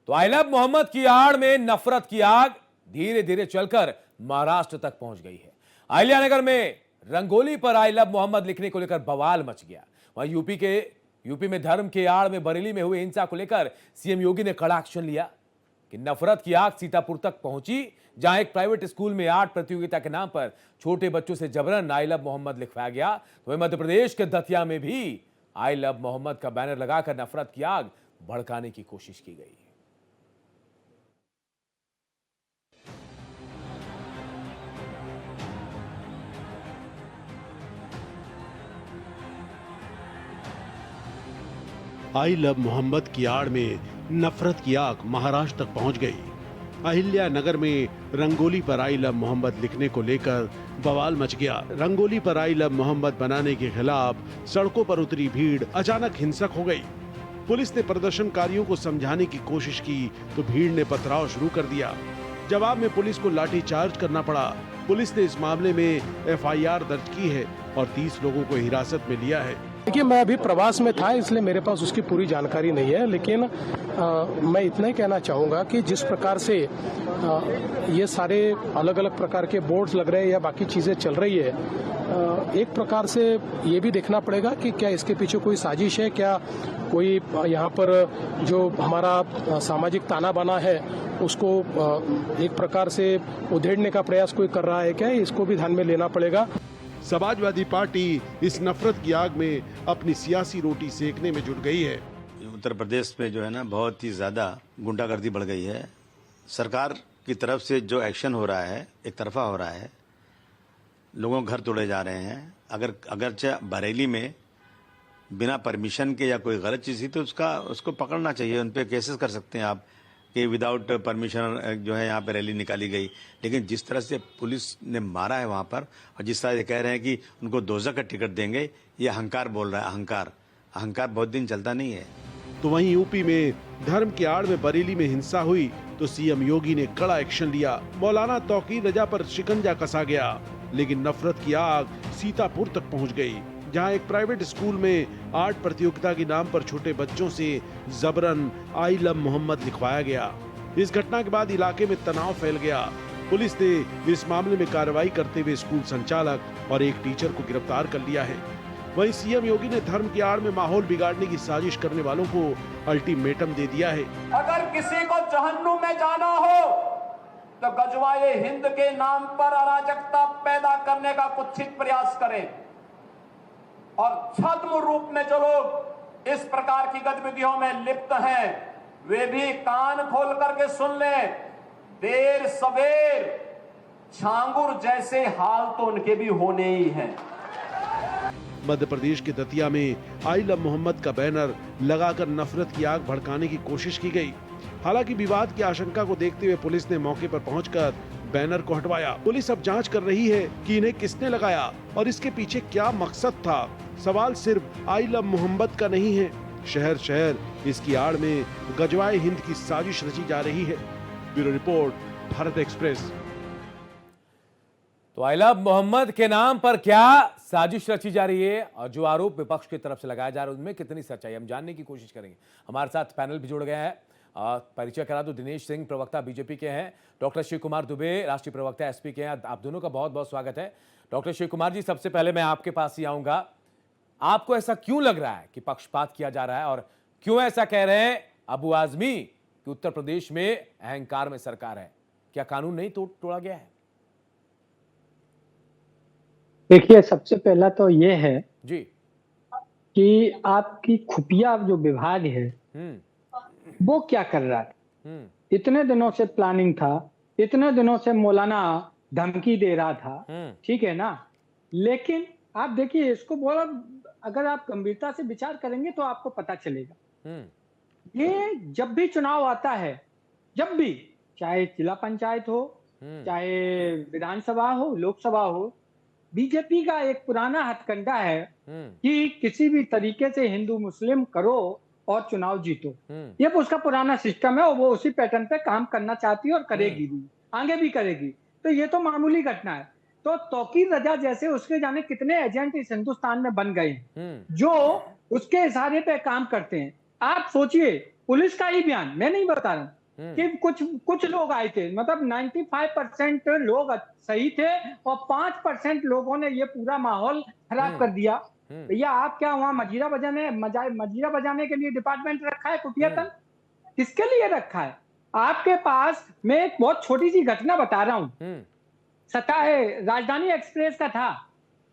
तो I love Mohammad की आड़ में नफरत की आग धीरे धीरे चलकर महाराष्ट्र तक पहुंच गई है। अहिल्यानगर में रंगोली पर आई लव मोहम्मद लिखने को लेकर बवाल मच गया। वहीं यूपी में धर्म के आड़ में बरेली में हुई हिंसा को लेकर सीएम योगी ने कड़ा एक्शन लिया कि नफरत की आग सीतापुर तक पहुंची, जहां एक प्राइवेट स्कूल में आर्ट प्रतियोगिता के नाम पर छोटे बच्चों से जबरन आई लव मोहम्मद लिखवाया गया। तो वहीं मध्य प्रदेश के दतिया में भी आई लव मोहम्मद का बैनर लगाकर नफरत की आग भड़काने की कोशिश की गई। आई लव मोहम्मद की आड़ में नफरत की आग महाराष्ट्र तक पहुंच गई। अहिल्यानगर में रंगोली पर आई लव मोहम्मद लिखने को लेकर बवाल मच गया। रंगोली पर आई लव मोहम्मद बनाने के खिलाफ सड़कों पर उतरी भीड़ अचानक हिंसक हो गई। पुलिस ने प्रदर्शनकारियों को समझाने की कोशिश की तो भीड़ ने पथराव शुरू कर दिया। जवाब में पुलिस को लाठीचार्ज करना पड़ा। पुलिस ने इस मामले में एफआईआर दर्ज की है और 30 लोगों को हिरासत में लिया है। देखिए, मैं अभी प्रवास में था, इसलिए मेरे पास उसकी पूरी जानकारी नहीं है, लेकिन मैं इतना ही कहना चाहूँगा कि जिस प्रकार से ये सारे अलग अलग प्रकार के बोर्ड्स लग रहे हैं या बाकी चीज़ें चल रही है, एक प्रकार से ये भी देखना पड़ेगा कि क्या इसके पीछे कोई साजिश है, क्या कोई यहाँ पर जो हमारा सामाजिक ताना बाना है उसको एक प्रकार से उधेड़ने का प्रयास कोई कर रहा है क्या, इसको भी ध्यान में लेना पड़ेगा। समाजवादी पार्टी इस नफरत की आग में अपनी सियासी रोटी सेकने में जुट गई है। उत्तर प्रदेश में जो है ना बहुत ही ज्यादा गुंडागर्दी बढ़ गई है। सरकार की तरफ से जो एक्शन हो रहा है एक तरफा हो रहा है, लोगों के घर तोड़े जा रहे हैं। अगरचे बरेली में बिना परमिशन के या कोई गलत चीज थी तो उसको पकड़ना चाहिए, उन पे केसेस कर सकते हैं आप कि विदाउट परमिशन जो है यहाँ पे रैली निकाली गई। लेकिन जिस तरह से पुलिस ने मारा है वहाँ पर और जिस तरह से कह रहे हैं कि उनको दोज़ख का टिकट देंगे, ये अहंकार बोल रहा है। अहंकार बहुत दिन चलता नहीं है। तो वहीं यूपी में धर्म की आड़ में बरेली में हिंसा हुई तो सीएम योगी ने कड़ा एक्शन लिया। मौलाना तौकीर रजा पर शिकंजा कसा गया, लेकिन नफरत की आग सीतापुर तक पहुंच गई, जहां एक प्राइवेट स्कूल में आर्ट प्रतियोगिता के नाम पर छोटे बच्चों से जबरन आई लव मोहम्मद लिखवाया गया। इस घटना के बाद इलाके में तनाव फैल गया। पुलिस ने इस मामले में कार्रवाई करते हुए स्कूल संचालक और एक टीचर को गिरफ्तार कर लिया है। वहीं सीएम योगी ने धर्म की आड़ में माहौल बिगाड़ने की साजिश करने वालों को अल्टीमेटम दे दिया है। अगर किसी को जहन्नुम में जाना हो तो गजवाए हिंद के नाम पर अराजकता पैदा करने का कुत्सित प्रयास करें, और छद्म रूप में जो लोग इस प्रकार की गतिविधियों में लिप्त हैं वे भी कान खोल करके सुन लें। देर सवेर छांगुर जैसे हाल तो उनके भी होने ही हैं। मध्य प्रदेश के दतिया में आई लव मोहम्मद का बैनर लगाकर नफरत की आग भड़काने की कोशिश की गई। हालांकि विवाद की आशंका को देखते हुए पुलिस ने मौके पर पहुंचकर बैनर को हटवाया। पुलिस अब जांच कर रही है कि इन्हें किसने लगाया और इसके पीछे क्या मकसद था। सवाल सिर्फ आई लव मोहम्मद का नहीं है, शहर शहर इसकी आड़ में गजवाए हिंद की साजिश रची जा रही है। Bureau report, Bharat express. तो आई लव मोहम्मद के नाम पर क्या साजिश रची जा रही है और जो आरोप विपक्ष की तरफ से लगाया जा रहा है उनमें कितनी सच्चाई, हम जानने की कोशिश करेंगे। हमारे साथ पैनल भी जुड़ गए हैं। परिचय करा दो, दिनेश सिंह प्रवक्ता बीजेपी के हैं, डॉक्टर शिव कुमार दुबे राष्ट्रीय प्रवक्ता एसपी के हैं। आप दोनों का बहुत बहुत स्वागत है। डॉक्टर शिव कुमार जी, सबसे पहले मैं आपके पास ही आऊंगा। आपको ऐसा क्यों लग रहा है कि पक्षपात किया जा रहा है और क्यों ऐसा कह रहे हैं अबू आजमी कि उत्तर प्रदेश में अहंकार में सरकार है? क्या कानून नहीं तोड़ा गया है? देखिए, सबसे पहला तो ये है जी कि आपकी खुफिया जो विभाग है वो क्या कर रहा है। इतने दिनों से प्लानिंग था, इतने दिनों से मौलाना धमकी दे रहा था, ठीक है ना। लेकिन आप देखिए, इसको बोला अगर आप गंभीरता से विचार करेंगे तो आपको पता चलेगा। ये जब भी चुनाव आता है, जब भी, चाहे जिला पंचायत हो, चाहे विधानसभा हो, लोकसभा हो, बीजेपी का एक पुराना हथकंडा है कि किसी भी तरीके से हिंदू मुस्लिम करो और चुनाव जीतो। ये उसका पुराना सिस्टम है और वो उसी पैटर्न पे काम करना चाहती है और करेगी भी, आगे भी करेगी। तो ये तो मामूली घटना है। तो तौकीर रजा जैसे उसके जाने कितने एजेंट इस हिंदुस्तान में बन गए जो उसके इशारे पे काम करते हैं। आप सोचिए, पुलिस का ही बयान, मैं नहीं बता रहा हूं, कि कुछ लोग आए थे, मतलब 95% लोग सही थे और 5% लोगों ने ये पूरा माहौल खराब कर दिया। भैया आप क्या वहां मजीरा बजाने के लिए डिपार्टमेंट रखा है कुटियातन? किसके लिए रखा है आपके पास? मैं एक बहुत छोटी सी घटना बता रहा हूँ। राजधानी एक्सप्रेस का था।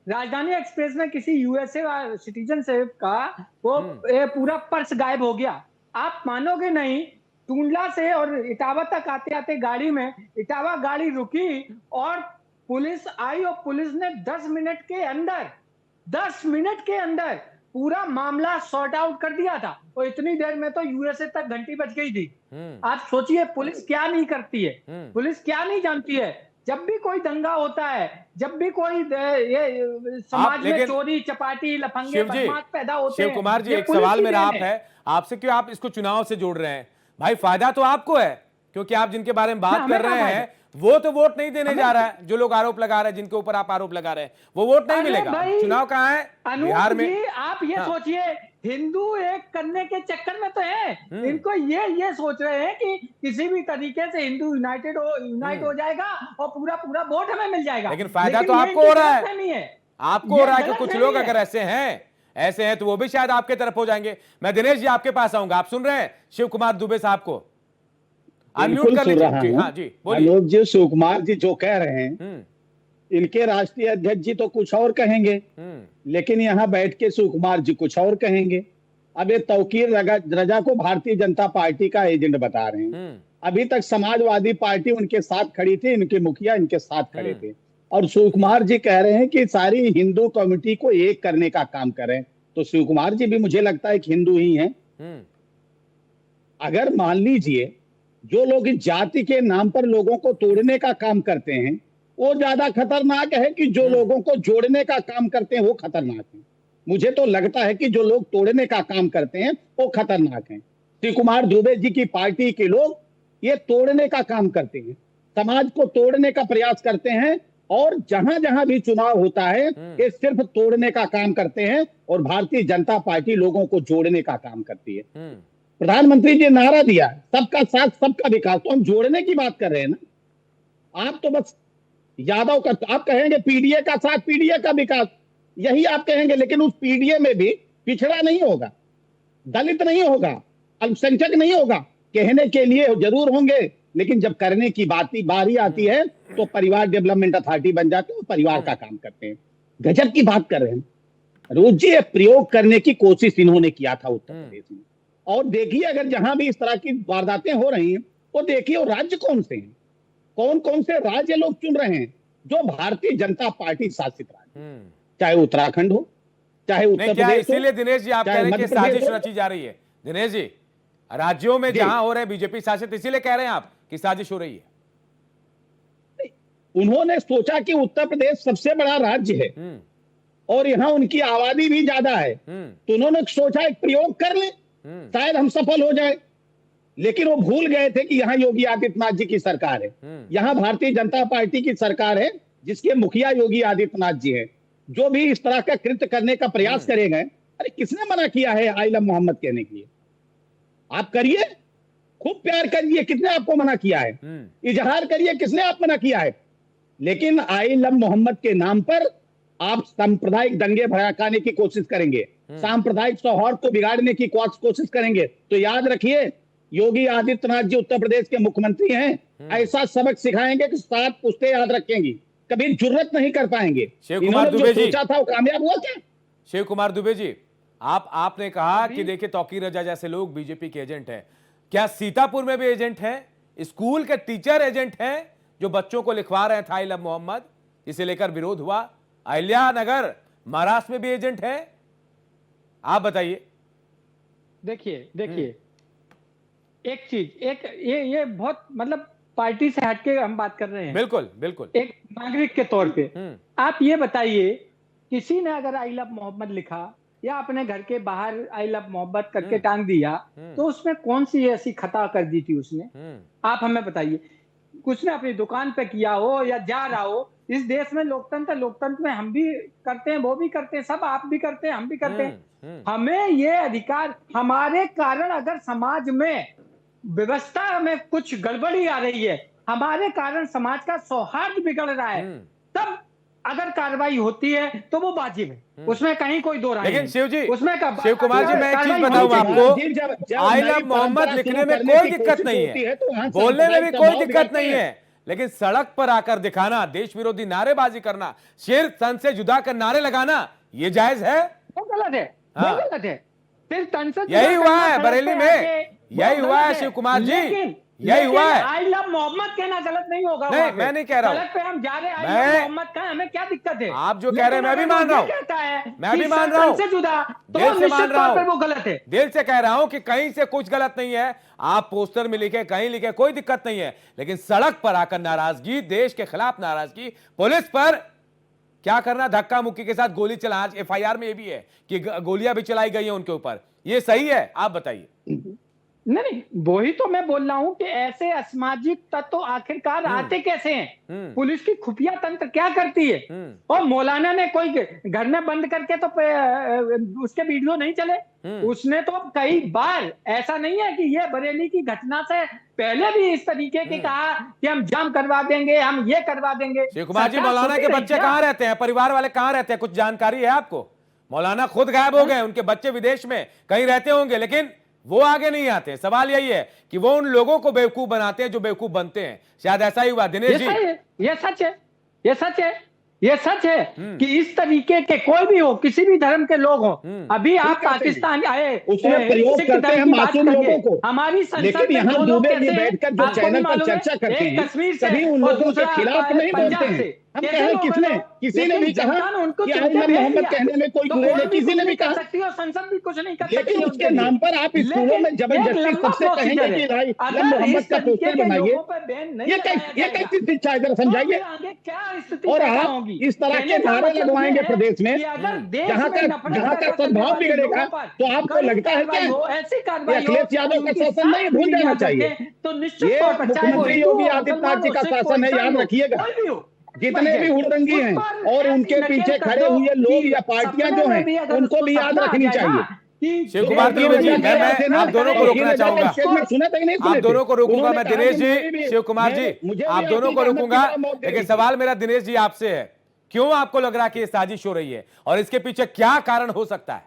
राजधानी एक्सप्रेस में किसी यूएसए सिटीजन से का वो पूरा पर्स गायब हो गया। आप मानोगे नहीं, टूंडला से और इटावा तक आते आते गाड़ी में इटावा गाड़ी रुकी और पुलिस आई और पुलिस ने 10 मिनट के अंदर पूरा मामला सॉर्ट आउट कर दिया था। और इतनी देर में तो यूएसए तक घंटी बज गई थी। आप सोचिए पुलिस क्या नहीं करती है, पुलिस क्या नहीं जानती है। जब भी कोई दंगा होता है, जब भी कोई ये समाज में चोरी चपाटी लफंगे बदमाश पैदा होते हैं। शिव कुमार जी, एक सवाल मेरा आपसे क्यों आप इसको चुनाव से जोड़ रहे हैं? भाई फायदा तो आपको है, क्योंकि आप जिनके बारे में बात कर रहे हैं वो तो वोट नहीं देने जा रहा है। जो लोग आरोप लगा रहे हैं, जिनके ऊपर आप आरोप लगा रहे हैं, वो वोट नहीं मिलेगा। चुनाव कहाँ है? बिहार में। आप ये सोचिए, हिंदू एक करने के चक्कर में तो है। इनको ये सोच रहे हैं कि किसी भी तरीके से हिंदू यूनाइट हो जाएगा और पूरा वोट हमें मिल जाएगा। लेकिन फायदा तो आपको हो रहा है। आपको हो रहा है कि कुछ लोग अगर ऐसे हैं तो वो भी शायद आपके तरफ हो जाएंगे। मैं दिनेश जी आपके पास आऊंगा। आप सुन रहे हैं शिव कुमार दुबे साहब को? अनम्यूट कर लीजिए। हाँ जी, बोलिए। आलोक जी, शिव कुमार जी जो कह रहे हैं, इनके राष्ट्रीय अध्यक्ष जी तो कुछ और कहेंगे, लेकिन यहाँ बैठ के शिव कुमार जी कुछ और कहेंगे। अब ये तौकीर रजा को भारतीय जनता पार्टी का एजेंट बता रहे हैं। अभी तक समाजवादी पार्टी उनके साथ खड़ी थी, इनके मुखिया इनके साथ खड़े थे, और शिव कुमार जी कह रहे हैं कि सारी हिंदू कम्युनिटी को एक करने का काम करें। तो शिव कुमार जी भी मुझे लगता है कि हिंदू ही हैं। अगर मान लीजिए जो लोग इस जाति के नाम पर लोगों को तोड़ने का काम करते हैं वो ज्यादा खतरनाक है कि जो लोगों को जोड़ने का काम करते हैं वो खतरनाक है। मुझे तो लगता है कि जो लोग तोड़ने का काम करते हैं वो खतरनाक हैं। शिव कुमार दुबे जी की पार्टी के लोग ये तोड़ने का काम करते हैं, समाज को तोड़ने का प्रयास करते हैं, और जहां जहां भी चुनाव होता है ये सिर्फ तोड़ने का काम करते हैं, और भारतीय जनता पार्टी लोगों को जोड़ने का काम करती है। प्रधानमंत्री जी नारा दिया सबका साथ सबका विकास, तो हम जोड़ने की बात कर रहे हैं ना। आप तो बस यादव का, आप कहेंगे पीडीए का साथ पीडीए का विकास, यही आप कहेंगे, लेकिन उस पीडीए में भी पिछड़ा नहीं होगा, दलित नहीं होगा, अल्पसंख्यक नहीं होगा। कहने के लिए जरूर होंगे, लेकिन जब करने की बारी आती है तो परिवार डेवलपमेंट अथॉरिटी बन जाते हैं, परिवार का काम करते हैं। गजब की बात कर रहे हैं। रोज जी प्रयोग करने की कोशिश इन्होंने किया था उत्तर प्रदेश में, और देखिए अगर जहां भी इस तरह की वारदातें हो रही हैं वो देखिए वो राज्य कौन से हैं, कौन कौन से राज्य लोग चुन रहे हैं जो भारतीय जनता पार्टी शासित राज्य, चाहे उत्तराखंड हो, चाहे उत्तर प्रदेश। इसीलिए दिनेश जी आप कह रहे हैं कि साजिश रची जा रही है। दिनेश जी, राज्यों में जहां हो रहे हैं बीजेपी शासित, इसीलिए कह रहे हैं आप कि साजिश हो रही है। उन्होंने सोचा कि उत्तर प्रदेश सबसे बड़ा राज्य है और यहाँ उनकी आबादी भी ज्यादा है, तो उन्होंने सोचा एक प्रयोग कर ले, शायद हम सफल हो जाए। लेकिन वो भूल गए थे कि यहाँ योगी आदित्यनाथ जी की सरकार है, यहाँ भारतीय जनता पार्टी की सरकार है, जिसके मुखिया योगी आदित्यनाथ जी हैं। जो भी इस तरह का कृत्य करने का प्रयास करेंगे, अरे किसने मना किया है आई लव मोहम्मद कहने के लिए? आप करिए, खूब प्यार करिए, किसने आपको मना किया है? इजहार करिए, किसने आप मना किया है? लेकिन आई लव मोहम्मद के नाम पर आप सांप्रदायिक दंगे भड़काने की कोशिश करेंगे, सांप्रदायिक सौहार्द को बिगाड़ने की कोशिश करेंगे, तो याद रखिए योगी आदित्यनाथ जी उत्तर प्रदेश के मुख्यमंत्री हैं, ऐसा सबक सिखाएंगे कि 7 पुश्तें याद रखेंगी, कभी जुर्रत नहीं कर पाएंगे। शिव कुमार दुबे जी, सोचा था वो कामयाब हुआ क्या? शिव कुमार दुबे जी, आपने कहा कि देखिए तौकीर रजा जैसे लोग बीजेपी के एजेंट हैं, क्या सीतापुर में भी एजेंट हैं? स्कूल के टीचर एजेंट हैं जो बच्चों को लिखवा रहे थे आई लव मोहम्मद, इसे लेकर विरोध हुआ। अहिल्यानगर महाराष्ट्र में भी एजेंट है, आप बताइए। देखिए एक चीज, ये बहुत मतलब पार्टी से हटके हम बात कर रहे हैं, बिल्कुल एक नागरिक के तौर पे। आप ये बताइए, किसी ने अगर आई लव मोहम्मद लिखा या अपने घर के बाहर आई लव मोहब्बत करके टांग दिया, तो उसमें कौन सी ऐसी खता कर दी थी उसने? आप हमें बताइए। कुछ ने अपनी दुकान पे किया हो या जा रहा हो, इस देश में लोकतंत्र में हम भी करते हैं, वो भी करते हैं, सब आप भी करते हैं, हम भी करते हैं। हमें ये अधिकार, हमारे कारण अगर समाज में व्यवस्था में कुछ गड़बड़ी आ रही है, हमारे कारण समाज का सौहार्द बिगड़ रहा है, तब अगर कार्रवाई होती है तो वो वाजिब है, उसमें कहीं कोई दो राय लेकिन नहीं। शिव जी, उसमें शिव कुमार जी, मैं एक चीज बताऊं आपको, आई लव मोहम्मद लिखने में कोई दिक्कत नहीं है, बोलने में भी कोई दिक्कत नहीं है, लेकिन सड़क पर आकर दिखाना, देश विरोधी नारेबाजी करना, शेर तन से जुदा कर नारे लगाना, ये जायज है? वो गलत है, वो गलत है। सिर्फ तन से यही हुआ है बरेली में, यही हुआ है शिव कुमार जी, यही हुआ है। आई लव मोहम्मद कहना गलत नहीं होगा। नहीं, मैं नहीं कह रहा हूं, सड़क पे हम जा रहे हैं, आई लव मोहम्मद का हमें क्या दिक्कत है? आप जो कह रहे हैं मैं भी मान रहा हूं, मैं भी मान रहा हूं, से जुदा, तो दिल से मान रहा हूं, वो गलत है। दिल से कह रहा हूं कि कहीं से कुछ गलत नहीं है, आप पोस्टर में लिखे, कहीं लिखे, कोई दिक्कत नहीं है, लेकिन सड़क पर आकर नाराजगी, देश के खिलाफ नाराजगी, पुलिस पर क्या करना, धक्का मुक्की के साथ गोली चला, आज एफआईआर में ये भी है कि गोलियां भी चलाई गई हैं उनके ऊपर, ये सही है? आप बताइए। नहीं, वही तो मैं बोल रहा हूं कि ऐसे असामाजिक तत्व आखिरकार आते कैसे हैं? पुलिस की खुफिया तंत्र क्या करती है? और मौलाना ने कोई घर में बंद करके तो उसके वीडियो नहीं चले, उसने तो कई बार, ऐसा नहीं है कि ये बरेली की घटना से पहले भी इस तरीके की कहा कि हम जाम करवा देंगे, हम ये करवा देंगे। शिव कुमार जी, मौलाना के बच्चे कहां रहते हैं, परिवार वाले कहां रहते हैं, कुछ जानकारी है आपको? मौलाना खुद गायब हो गए, उनके बच्चे विदेश में कहीं रहते होंगे, लेकिन वो आगे नहीं आते। सवाल यही है कि वो उन लोगों को बेवकूफ बनाते हैं जो बेवकूफ बनते हैं। शायद ऐसा ही हुआ दिनेश जी। ये सच है, ये सच है, ये सच है कि इस तरीके के कोई भी हो, किसी भी धर्म के लोग हो, अभी आप पाकिस्तान आए, उसमें प्रयोग करते हैं मासूम लोगों को, हमारी लेकिन यहाँ दुबई में बैठकर जो चैनल पर चर्चा करते हैं, कभी उन लोगों के खिलाफ नहीं बोलते हैं। हम कहें किसी ने भी कहा कि आई लव मोहम्मद कहने में कोई बुराई नहीं, किसी ने भी कहा, संसद भी कुछ नहीं कर सकती, लेकिन उसके नाम पर आप स्कूलों में जबरदस्ती सबसे कहेंगे कि भाई लव मोहम्मद का पोस्टर बनाइए, ये कैसी शिक्षा है, जरा समझाइए। और आप इस तरह के नारे लगवाएंगे प्रदेश में, जहाँ का सद्भाव बिगड़ेगा, तो आपको लगता है क्या अखिलेश यादव का शासन नहीं, भूल जाना चाहिए। ये मुख्यमंत्री योगी आदित्यनाथ जी का शासन है, याद रखिएगा। जितने भी हुड़दंगी हैं और उनके पीछे खड़े हुए लोग या पार्टियां जो हैं, उनको भी याद रखनी चाहिए। शिव कुमार जी, मैं आप दोनों को रोकना चाहूंगा, आप दोनों को रोकूंगा मैं, दिनेश जी, शिव कुमार जी, आप दोनों को रोकूंगा, लेकिन सवाल मेरा दिनेश जी आपसे है, क्यों आपको लग रहा है कि ये साजिश हो रही है और इसके पीछे क्या कारण हो सकता है?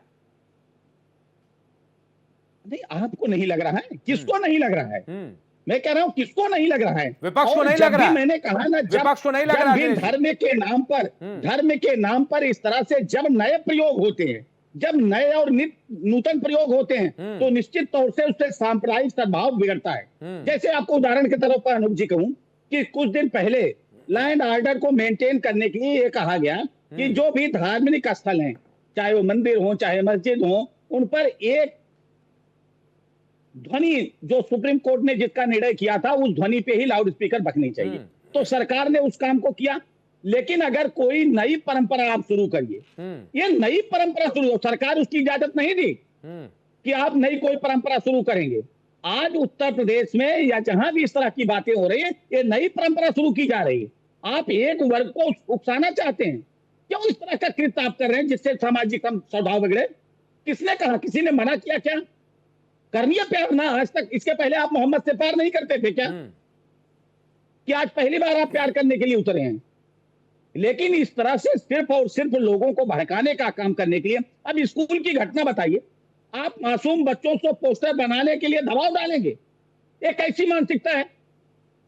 नहीं, आपको नहीं लग रहा है, किसको नहीं लग रहा है? मैं कह रहा हूं किसको नहीं लग रहा है? विपक्ष को नहीं लग रहा है। मैंने कहा ना, विपक्ष को नहीं लग रहा है। धर्म के नाम पर इस तरह से जब नए प्रयोग होते हैं, जब नए और नूतन प्रयोग होते हैं, तो निश्चित तौर से उससे सांप्रदायिक सद्भाव बिगड़ता है। जैसे आपको उदाहरण के तौर पर अनूप जी कहूं कि कुछ दिन पहले लॉ एंड ऑर्डर को मेंटेन करने के लिए ये कहा गया कि जो भी धार्मिक स्थल हैं, चाहे वो मंदिर हो चाहे मस्जिद हो, उन पर एक ध्वनि, जो सुप्रीम कोर्ट ने जिसका निर्णय किया था, उस ध्वनि पे ही लाउड स्पीकर बजनी चाहिए। तो सरकार ने उस काम को किया। लेकिन अगर कोई नई परंपरा आप शुरू करिए, ये नई परंपरा शुरू, सरकार उसकी इजाजत नहीं दी कि आप नई कोई परंपरा शुरू करेंगे। आज उत्तर प्रदेश में या जहां भी इस तरह की बातें हो रही है, ये नई परंपरा शुरू की जा रही है। आप एक वर्ग को उकसाना चाहते हैं, क्यों इस तरह का कृत्य आप कर रहे हैं जिससे सामाजिक सद्भाव बिगड़े? किसने कहा? किसी ने मना किया क्या? करनी है प्यार ना। आज तक इसके पहले आप मोहम्मद से प्यार नहीं करते थे क्या? कि आज पहली बार आप प्यार करने के लिए उतरे हैं? लेकिन इस तरह से सिर्फ और सिर्फ लोगों को भड़काने का काम करने के लिए, अब स्कूल की घटना बताइए, आप मासूम बच्चों को पोस्टर बनाने के लिए दबाव डालेंगे? ये कैसी मानसिकता है?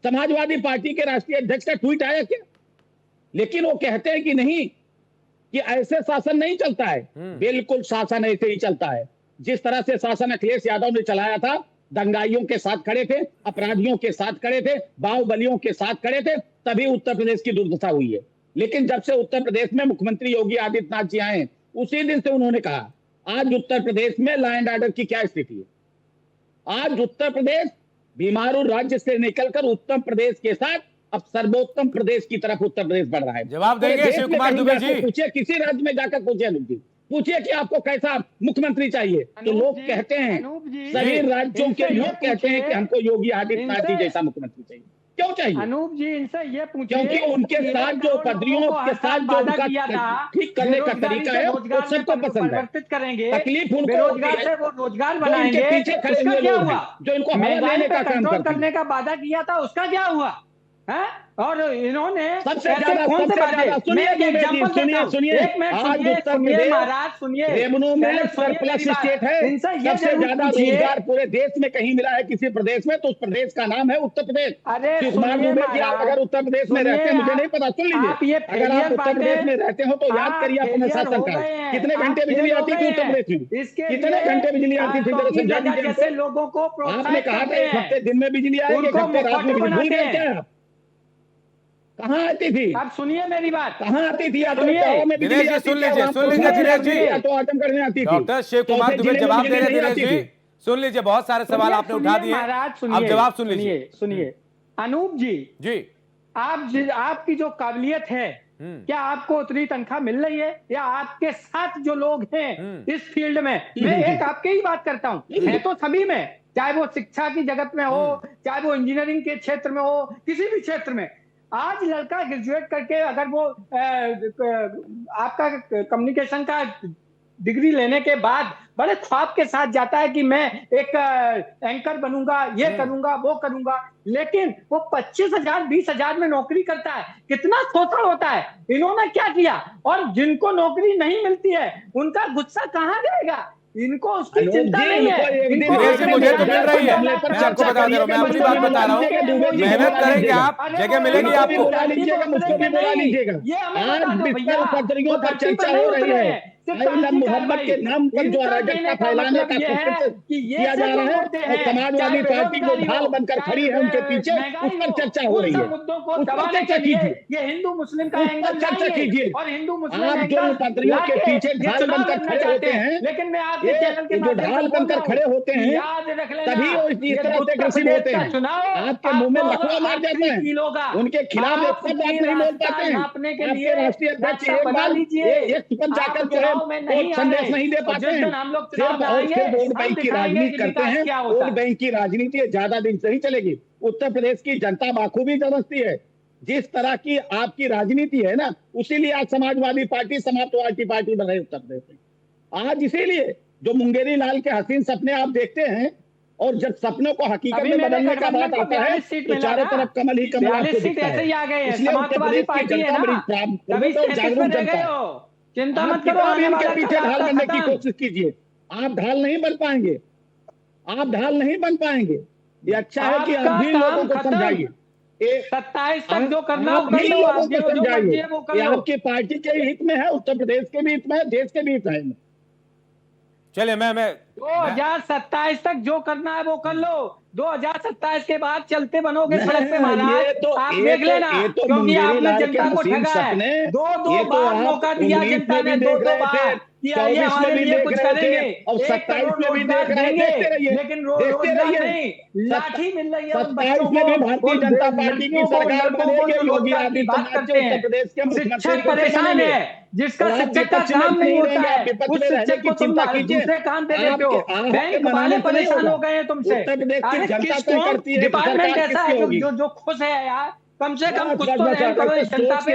समाजवादी पार्टी के राष्ट्रीय अध्यक्ष का ट्वीट आया क्या? लेकिन वो कहते हैं कि नहीं, कि ऐसे शासन नहीं चलता है। बिल्कुल शासन ऐसे ही चलता है। जिस तरह से शासन अखिलेश यादव ने चलाया था, दंगाइयों के साथ खड़े थे, अपराधियों के साथ खड़े थे, बाहुबलियों के साथ खड़े थे, तभी उत्तर प्रदेश की दुर्दशा हुई है। लेकिन जब से उत्तर प्रदेश में मुख्यमंत्री योगी आदित्यनाथ जी आए, उसी दिन से उन्होंने कहा, आज उत्तर प्रदेश में लॉ एंड ऑर्डर की क्या स्थिति है? आज उत्तर प्रदेश बीमारू राज्य से निकलकर उत्तर प्रदेश के साथ अब सर्वोत्तम प्रदेश की तरफ उत्तर प्रदेश बढ़ रहा है। जवाब देंगे शिव कुमार दुबे जी? पूछिए, किसी राज्य में जाकर पूछिए कि आपको कैसा मुख्यमंत्री चाहिए, तो लोग कहते हैं, सभी राज्यों के लोग कहते हैं कि हमको योगी आदित्यनाथ जी जैसा मुख्यमंत्री चाहिए। क्यों चाहिए? अनूप जी इनसे ये पूछिए, क्योंकि उनके साथ जो पदरियों के साथ जो उनका ठीक करने का तरीका है वो सबको पसंद है। परिवर्तित करेंगे, तकलीफ उनको बेरोजगार से वो रोजगार जो इनके बनाएंगे, पीछे खड़े उसका हुए क्या लोग हुआ? हैं, जो इनको हवा महंगाई देने पे का काम कंट्रोल करते हैं। करने का वादा किया था, उसका क्या हुआ है? और इन्होंने सबसे ऐसे ज्यादा कौन से वादे? सुनिए मैं एक दुबे जी, एग्जांपल सुनिए देता हूं। सुनिए, एक मिनट आज सुनिए, उत्तर सुनिए प्रदेश महाराज, सुनिए, रेवन्यू में पहले सुनिए सरप्लस मेरी बात। स्टेट है। इनसे ये सबसे जरूर ज्यादा पूछिए। रोजगार पूरे देश में कहीं मिला है किसी प्रदेश में, तो उस प्रदेश का नाम है उत्तर प्रदेश। अरे शिव कुमार सुनिए दुबे जी, आप महाराज, अगर उत्तर प्रदेश में सुनिए रहते हैं, मुझे आप- नहीं पता, सुन लीजिए, आप ये अगर आप failure उत्तर प्रदेश बातें- में रहते हो तो याद आप करिए अपने failure शासन हो काल, गए हैं। कितने आप घंटे बिजली fail हो आती थी गए उत्तर हैं। प्रदेश में, इसके कितने लिए घंटे बिजली आती थी, जरा चौकी समझा राजा दीजिए जैसे हमको। लोगों को आपने प्रोत्साहित कहा था करते एक हफ्ते हैं, दिन में बिजली आएगी, एक उनको हफ्ते रात में मुखौटे बिजली, भूल बनाते गए हैं। क्या आप? कहाँ आती थी, अब सुनिए मेरी बात, कहाँ आती थी? आप सुनिए। गाँव में बिजली दिनेश जी, आती सुन थी, लीजिए, वहाँ सुन पर लीजिए दिनेश जी। ऑटो आटम करने आती थी। डॉक्टर शिव कुमार चौथे दुबे जिले में जवाब बिजली दे रहे नहीं दिनेश आती जी, थी। सुन लीजिए, बहुत सारे सवाल आपने उठा दिए, महाराज सुनिए, अब जवाब सुन लीजिए। सुनिए अनूप जी, जी आपकी जो काबिलियत है, क्या आपको उतनी तनख्वाह मिल रही है? या आपके साथ जो लोग हैं इस फील्ड में, मैं एक आपके ही बात करता हूँ, है तो सभी में, चाहे वो शिक्षा की जगत में हो, चाहे वो इंजीनियरिंग के क्षेत्र में हो, किसी भी क्षेत्र में। आज लड़का ग्रेजुएट करके अगर वो आपका कम्युनिकेशन का डिग्री लेने के बाद बड़े ख्वाब के साथ जाता है कि मैं एक एंकर बनूंगा, ये करूंगा, वो करूंगा, लेकिन वो 25,000 20,000 में नौकरी करता है, कितना शोषण होता है। इन्होंने क्या किया? और जिनको नौकरी नहीं मिलती है उनका गुस्सा कहां जाएगा? इनको उसकी चिंता नहीं है। इनको दिनेश जी, मुझे तो मिल रही है, हमले पर मैं आपको चर्चा बता दे रहा हूँ, मैं अपनी बात बता रहा हूँ, मेहनत करेंगे आप, जगह मिलेगी आपको। बुला लीजिएगा, मुझको भी बुला लीजिएगा। आज बिस्तर पत्रियों पर चर्चा हो रही है, मोहब्बत के नाम पर जो अराजकता फैलाने का कोशिश किया जा रहा है, और समाजवादी पार्टी जो ढाल बनकर खड़ी है उनके पीछे, उस पर चर्चा हो रही है, उस पर चर्चा कीजिए, ये हिंदू मुस्लिम का उस पर एंगल चर्चा कीजिए। और हिंदू मुस्लिम आप जो पत्रियों के पीछे ढाल बनकर खड़े होते हैं, लेकिन मैं आपके चैनल के जो ढाल बनकर खड़े होते हैं, याद रख लेना, तभी वो इस तरह से ग्रसित होते हैं। आपके मुंह में लकवा मार जाते हैं, उनके खिलाफ एक शब्द आप नहीं बोल पाते हैं। आपके राष्ट्रीय अध्यक्ष एक बार एक पर जाकर जो है वो संदेश नहीं दे पाते हैं, सिर्फ वोट बैंक की राजनीति करते हैं। वोट बैंक की राजनीति ज्यादा दिन से नहीं चलेगी। उत्तर प्रदेश की जनता बाखूबी समझती है जिस तरह की आपकी राजनीति है ना, उसीलिए आज समाजवादी पार्टी समाजवादी पार्टी बन रही उत्तर प्रदेश में। आज इसीलिए जो मुंगेरी लाल के हसीन सपने आप देखते हैं, और जब सपनों को हकीकत में बदलने का बात आता है तो चारों तरफ कमल ही कमल आपको दिखता है। इसलिए उत्तर प्रदेश की जनता बड़ी जागरूक जनता है। चिंता मत आप करो, आने इनके वाला पीछे ढाल बनने की खत्म। कोशिश कीजिए, आप ढाल नहीं बन पाएंगे, आप ढाल नहीं बन पाएंगे। ये अच्छा है कि आपका आप भी काम लोगों को खत्म। समझाइए, 27 तक जो करना आप भी लोगों को वो समझाइए, कर ये लो। आपकी पार्टी के हित में है, उत्तर प्रदेश के भी हित में है, देश के भी हित है। चलिए मैं 2027 तक जो करना है वो कर लो, 2027 के बाद चलते बनोगे सड़क पे महाराज, आप देख लेना, क्योंकि आपने जनता को ठगा है। दो बार मौका दिया जनता ने, दो बार कि ये हमारे लिए कुछ करेंगे, और 27 में भी देख रहे हैं, लेकिन रोजगार नहीं, लाठी मिल रही है। 27 में भी भारतीय जनता पार्टी की सरकार बनेगी, योगी आदित्यनाथ उत्तर प्रदेश के शिक्षक परेशान है, जिसका शिक्षक का काम नहीं होता है, उस शिक्षक को तुम दूसरे काम पे देते हो। बैंक वाले परेशान हो गए हैं तुमसे। डिपार्टमेंट ऐसा है जो खुश है यार, कम से कम कुछ तो रहम करो इस जनता पे।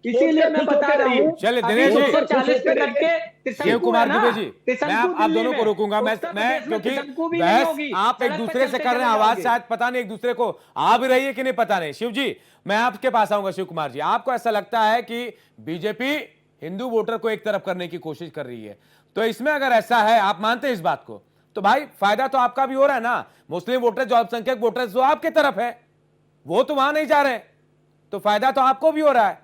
इसीलिए मैं बता रहा हूँ, चलिए दिनेश जी, 240 पे करके शिव कुमार दुबे जी, मैं आप दोनों को रोकूंगा, मैं क्योंकि बहस आप एक दूसरे से कर रहे हैं, आवाज शायद पता नहीं एक दूसरे को आ भी रही है कि नहीं पता नहीं। शिव जी, मैं आपके पास आऊंगा। शिव कुमार जी, आपको ऐसा लगता है कि बीजेपी हिंदू वोटर को एक तरफ करने की कोशिश कर रही है, तो इसमें अगर ऐसा है, आप मानते हैं इस बात को, तो भाई फायदा तो आपका भी हो रहा है ना। मुस्लिम वोटर जो अल्पसंख्यक वोटर जो आपके तरफ है वो तो वहां नहीं जा रहे, तो फायदा तो आपको भी हो रहा है।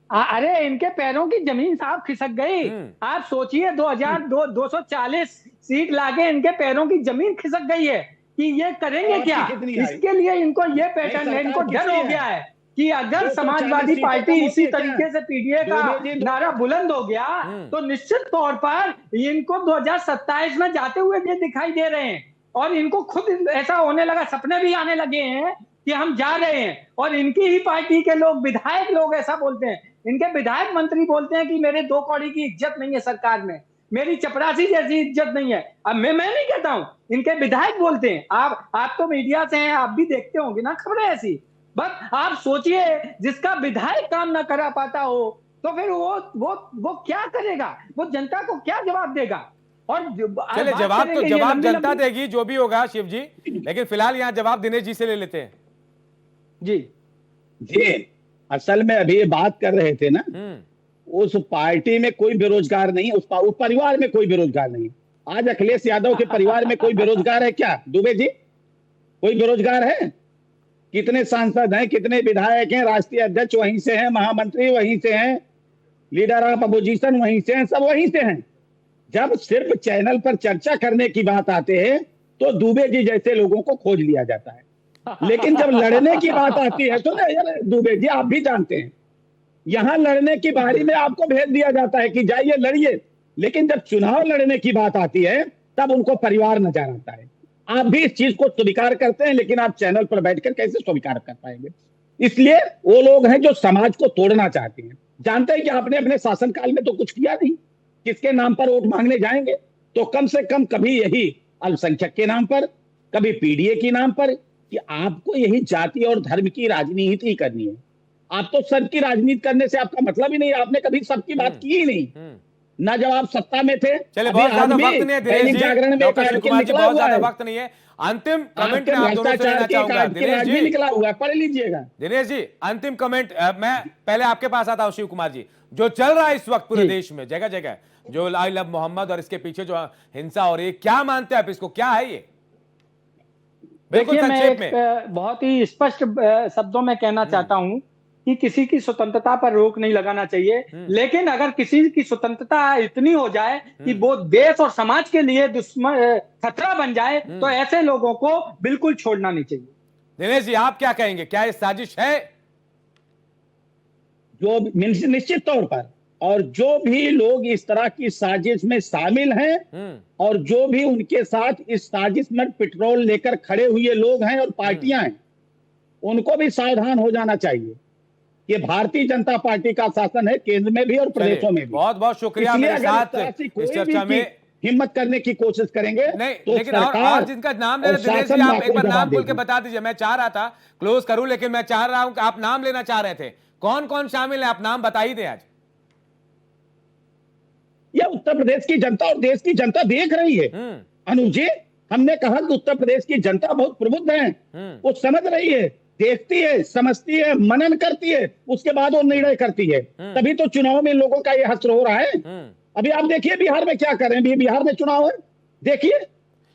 अरे इनके पैरों की जमीन साफ खिसक गई। आप सोचिए 240 सीट लाके इनके पैरों की जमीन खिसक गई है कि ये करेंगे क्या। इसके लिए इनको ये पैटर्न है, इनको डर हो गया है कि अगर समाजवादी पार्टी इसी तरीके से पीडीए का नारा बुलंद हो गया तो निश्चित तौर पर इनको 2027 में जाते हुए ये दिखाई दे रहे हैं, और इनको खुद ऐसा होने लगा, सपने भी आने लगे हैं कि हम जा रहे हैं। और इनकी ही पार्टी के लोग, विधायक लोग ऐसा बोलते हैं, इनके विधायक मंत्री बोलते हैं कि मेरे 2 कौड़ी की इज्जत नहीं है सरकार में, मेरी चपरासी जैसी इज्जत नहीं है। अब मैं नहीं कहता हूं, इनके विधायक बोलते हैं। आप तो मीडिया से हैं, आप भी देखते होंगे ना खबरें ऐसी, बस आप सोचिए, जिसका विधायक काम ना करा पाता हो तो फिर वो क्या करेगा, वो जनता को क्या जवाब देगा। और चले बात जवाब तो करेंगे ये जवाब लंबी जनता लंबी। देगी जो भी होगा शिव जी, लेकिन फिलहाल यहाँ जवाब दिनेश जी से ले लेते हैं। जी जी, असल में अभी ये बात कर रहे थे ना, उस पार्टी में कोई बेरोजगार नहीं, उस परिवार में कोई बेरोजगार नहीं। आज अखिलेश यादव के परिवार में कोई बेरोजगार है क्या दुबे जी? कोई बेरोजगार है? कितने सांसद हैं, कितने विधायक हैं, राष्ट्रीय अध्यक्ष वहीं से हैं, महामंत्री वहीं से हैं, लीडर ऑफ अपोजिशन वहीं से हैं, सब वहीं से हैं। जब सिर्फ चैनल पर चर्चा करने की बात आते हैं तो दुबे जी जैसे लोगों को खोज लिया जाता है, लेकिन जब लड़ने की बात आती है तो ना यार दुबे जी, आप भी जानते हैं, यहां लड़ने की बारी में आपको भेज दिया जाता है कि जाइए लड़िए, लेकिन जब चुनाव लड़ने की बात आती है तब उनको परिवार नजर आता है। आप भी इस चीज को स्वीकार करते हैं, लेकिन आप चैनल पर बैठकर कैसे स्वीकार कर पाएंगे? इसलिए वो लोग हैं जो समाज को तोड़ना चाहते हैं। जानते हैं कि आपने अपने शासनकाल में तो कुछ किया नहीं, किसके नाम पर वोट मांगने जाएंगे तो कम से कम कभी यही अल्पसंख्यक के नाम पर, कभी पीडीए के नाम पर, कि आपको यही जाति और धर्म की राजनीति करनी है। आप तो सबकी राजनीति करने से आपका मतलब ही नहीं, आपने कभी सबकी बात की ही नहीं, ना जब आप सत्ता में थे। चले बहुत ज्यादा वक्त नहीं है दिनेश जी, जागरण में डॉक्टर शिव कुमार जी, बहुत ज्यादा है। वक्त नहीं है। अंतिम कमेंट मैं आप दोनों से लेना चाहूंगा दिनेश जी। निकला हुआ है, पढ़ लीजिएगा दिनेश जी अंतिम कमेंट। मैं पहले आपके पास आता हूं शिव कुमार जी, जो चल रहा है इस वक्त पूरे देश में जगह जगह, जो आई लव मोहम्मद और इसके पीछे जो हिंसा हो रही है, क्या मानते हैं आप इसको, क्या है ये? बिल्कुल देखिए, मैं संक्षेप में। एक बहुत ही स्पष्ट शब्दों में कहना चाहता हूं कि किसी की स्वतंत्रता पर रोक नहीं लगाना चाहिए, लेकिन अगर किसी की स्वतंत्रता इतनी हो जाए कि वो देश और समाज के लिए दुश्मन खतरा बन जाए तो ऐसे लोगों को बिल्कुल छोड़ना नहीं चाहिए। दिनेश जी आप क्या कहेंगे, क्या ये साजिश है? जो निश्चित तौर पर, और जो भी लोग इस तरह की साजिश में शामिल हैं और जो भी उनके साथ इस साजिश में पेट्रोल लेकर खड़े हुए लोग हैं और पार्टियां हैं, उनको भी सावधान हो जाना चाहिए। ये भारतीय जनता पार्टी का शासन है, केंद्र में भी और प्रदेशों में भी। बहुत बहुत शुक्रिया मेरे साथ इस चर्चा में हिम्मत करने की कोशिश करेंगे नहीं तो लेकिन और जिनका नाम ले रहे दिनेश जी, आप एक बार नाम बोल के बता दीजिए। मैं चाह रहा था क्लोज करूं, लेकिन मैं चाह रहा हूं कि आप नाम लेना चाह रहे थे, कौन कौन शामिल है, आप नाम बता ही दें आज। यह उत्तर प्रदेश की जनता और देश की जनता देख रही है अनुज जी। हमने कहा कि उत्तर प्रदेश की जनता बहुत प्रबुद्ध है, वो समझ रही है, देखती है, समझती है, मनन करती है, उसके बाद वो निर्णय करती है। तभी तो चुनाव में लोगों का ये हश्र हो रहा है। अभी आप देखिए बिहार में क्या कर रहे हैं, बिहार में चुनाव है, देखिए।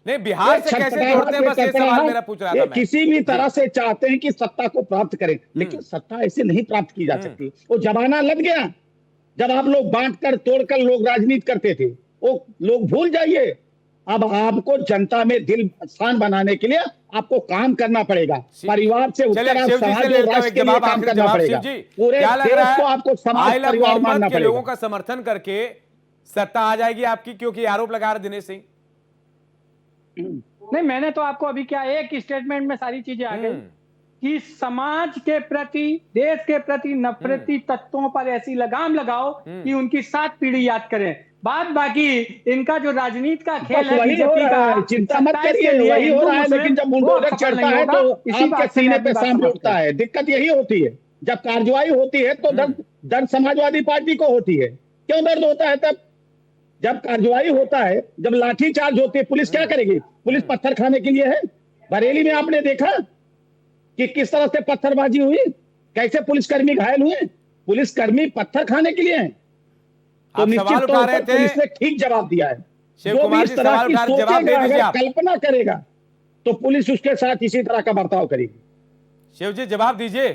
नहीं बिहार से कैसे जोड़ते हैं, बस ये सवाल मेरा पूछ रहा था मैं। किसी भी तरह से चाहते हैं कि सत्ता को प्राप्त करें, लेकिन सत्ता ऐसे नहीं प्राप्त की जा सकती। वो जमाना लग गया जब आप लोग बांटकर तोड़कर लोग राजनीति करते थे, वो लोग भूल जाइए। अब आपको जनता में दिल स्थान बनाने के लिए आपको काम करना पड़ेगा, परिवार से उत्तर समाज और राष्ट्र के लिए काम करना पड़ेगा। पूरे देश को आपको समाज परिवार मानना पड़ेगा। लोगों का समर्थन करके सत्ता आ जाएगी आपकी, क्योंकि आरोप लगा रहे दिनेश सिंह। नहीं, मैंने तो आपको अभी क्या एक स्टेटमेंट में सारी चीजें आ गई कि समाज के प्रति, देश के प्रति नफरती तत्वों पर ऐसी लगाम लगाओ कि उनकी 7 पीढ़ी याद करें। बाद बाकी इनका जो राजनीति का खेल है, बीजेपी का, चिंता मत करिए, वही हो रहा है। लेकिन जब बुलडोजर चढ़ता है तो आपके सीने पे सामने उठता है। दिक्कत यही होती है, जब कार्रवाई होती है तो दर्द समाजवादी पार्टी को होती है। क्यों दर्द होता है? तब जब कार्रवाई होता है, जब लाठीचार्ज होती है, पुलिस क्या करेगी? पुलिस पत्थर खाने के लिए है। बरेली में आपने देखा कि किस तरह से पत्थरबाजी हुई, कैसे पुलिसकर्मी घायल हुए। पुलिसकर्मी पत्थर खाने के लिए हैं। तो निश्चित तौर पर पुलिस ने ठीक जवाब दिया है। जो भी इस तरह की सोचेगा, अगर कल्पना करेगा, तो पुलिस उसके साथ इसी तरह का बर्ताव करेगी। शिव जी जवाब दीजिए।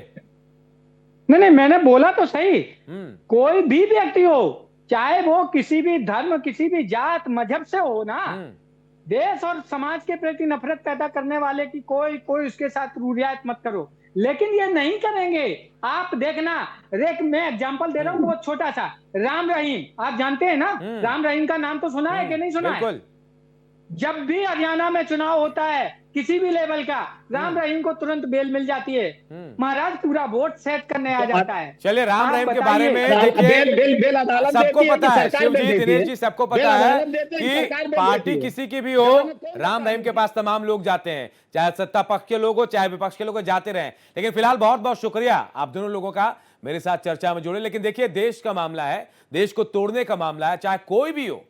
नहीं, मैंने बोला तो सही, कोई भी व्यक्ति हो, चाहे वो किसी भी धर्म, किसी भी जात मजहब से हो ना, देश और समाज के प्रति नफरत पैदा करने वाले की कोई उसके साथ रियायत मत करो। लेकिन ये नहीं करेंगे। आप देखना, मैं एग्जांपल दे रहा हूं बहुत छोटा सा, राम रहीम, आप जानते हैं ना, राम रहीम का नाम तो सुना है कि नहीं सुना है? जब भी हरियाणा में चुनाव होता है किसी भी लेवल का, राम रहीम को तुरंत बेल मिल जाती है। महाराज पूरा वोट सेट करने आ जाता है। चलिए राम आप रहीम के बारे में बताइए। देखिए, बेल अदालत सबको देती है कि पता है, सरकार शिवजी बेल देती दिनेश है? जी, सबको बेल पता है अदालत देती है कि सरकार कि बेल पार्टी देती है? किसी की भी हो, राम रहीम के पास तमाम लोग जाते हैं, चाहे सत्ता पक्ष के लोग हो चाहे विपक्ष के लोग हो, जाते रहे। लेकिन फिलहाल बहुत बहुत शुक्रिया आप दोनों लोगों का मेरे साथ चर्चा में जुड़े। लेकिन देखिए, देश का मामला है, देश को तोड़ने का मामला है, चाहे कोई भी हो।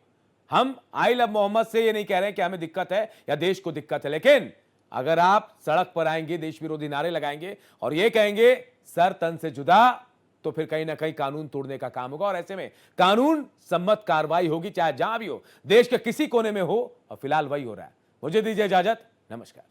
हम आई लव मोहम्मद से ये नहीं कह रहे हैं कि हमें दिक्कत है या देश को दिक्कत है, लेकिन अगर आप सड़क पर आएंगे, देश विरोधी नारे लगाएंगे और ये कहेंगे सर तन से जुदा, तो फिर कहीं ना कहीं कानून तोड़ने का काम होगा। और ऐसे में कानून सम्मत कार्रवाई होगी, चाहे जहां भी हो, देश के किसी कोने में हो। और फिलहाल वही हो रहा है। मुझे दीजिए इजाजत, नमस्कार।